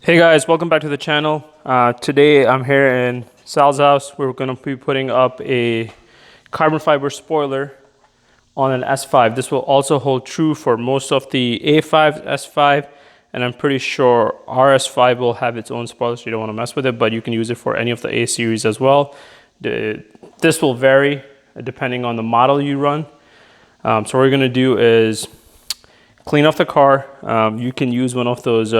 Hey guys, welcome back to the channel. Today I'm here in Sal's house. We're going to be putting up a carbon fiber spoiler on an S5. This will also hold true for most of the A5, S5, and I'm pretty sure our S5 will have its own spoiler, so you don't want to mess with it, but you can use it for any of the A series as well. This will vary depending on the model you run. So what we're going to do is clean off the car. You can use one of those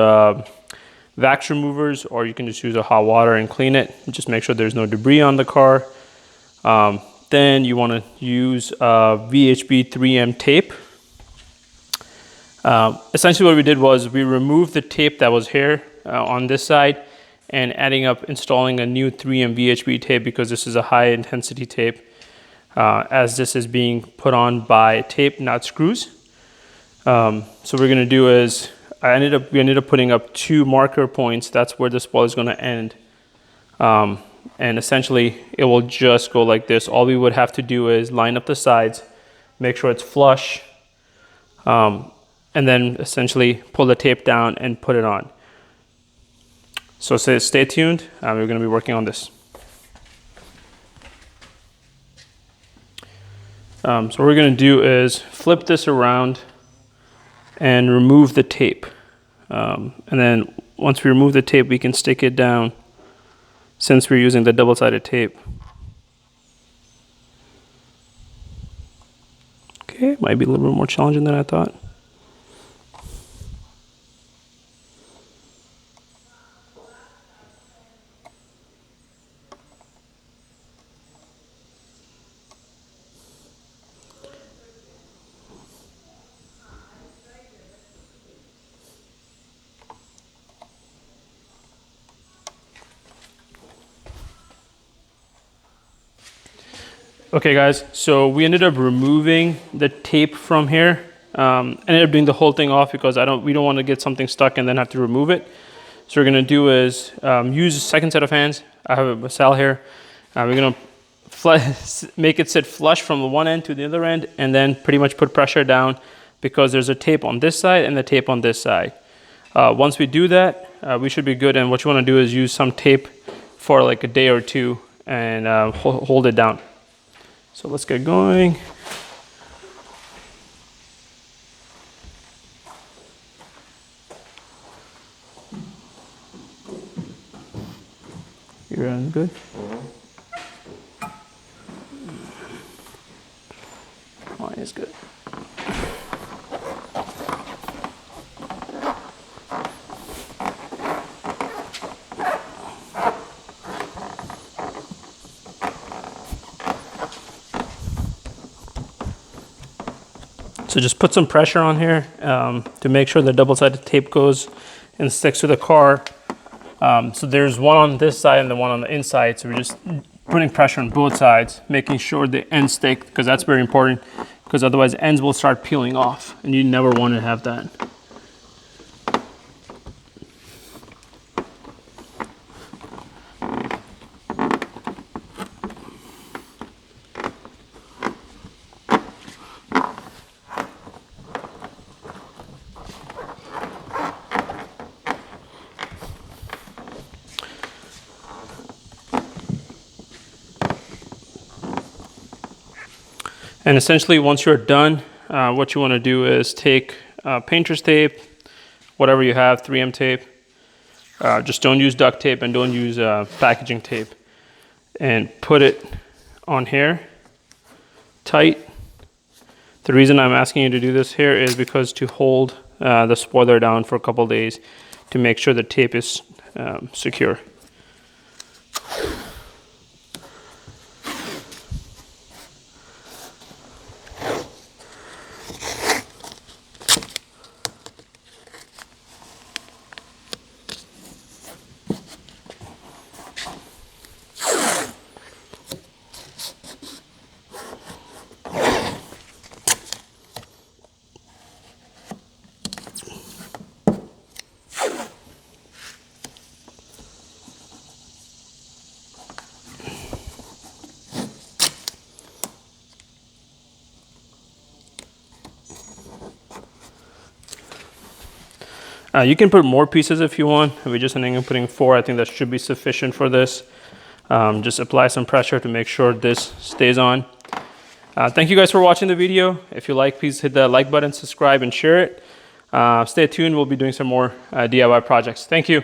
vax removers, or you can just use a hot water and clean it. Just make sure there's no debris on the car. Then you want to use VHB 3M tape. Essentially what we did was we removed the tape that was here on this side and installing a new 3M VHB tape, because this is a high intensity tape, as this is being put on by tape, not screws. So what we're going to do is we ended up putting up 2 marker points. That's where the spoiler is going to end. And essentially it will just go like this. All we would have to do is line up the sides, make sure it's flush, and then essentially pull the tape down and put it on. So stay tuned. We're going to be working on this. So what we're going to do is flip this around and remove the tape. And then once we remove the tape, we can stick it down, since we're using the double-sided tape. Okay, might be a little bit more challenging than I thought. Okay guys, so we ended up removing the tape from here. Ended up doing the whole thing off because we don't want to get something stuck and then have to remove it. So what we're going to do is use a second set of hands. I have a Sal here. We're going to make it sit flush from the one end to the other end, and then pretty much put pressure down, because there's a tape on this side and the tape on this side. Once we do that, we should be good. And what you want to do is use some tape for like a day or two and hold it down. So let's get going. You're on good? Mine is good. So just put some pressure on here to make sure the double-sided tape goes and sticks to the car. So there's one on this side and the one on the inside. So we're just putting pressure on both sides, making sure the ends stick, because that's very important, because otherwise ends will start peeling off, and you never want to have that. And essentially, once you're done, what you want to do is take painter's tape, whatever you have, 3M tape. Just don't use duct tape and don't use packaging tape. And put it on here, tight. The reason I'm asking you to do this here is because to hold the spoiler down for a couple days, to make sure the tape is secure. You can put more pieces if you want. We're just ending up putting 4. I think that should be sufficient for this. Just apply some pressure to make sure this stays on. Thank you guys for watching the video. If you like, please hit the like button, subscribe, and share it. Stay tuned. We'll be doing some more DIY projects. Thank you.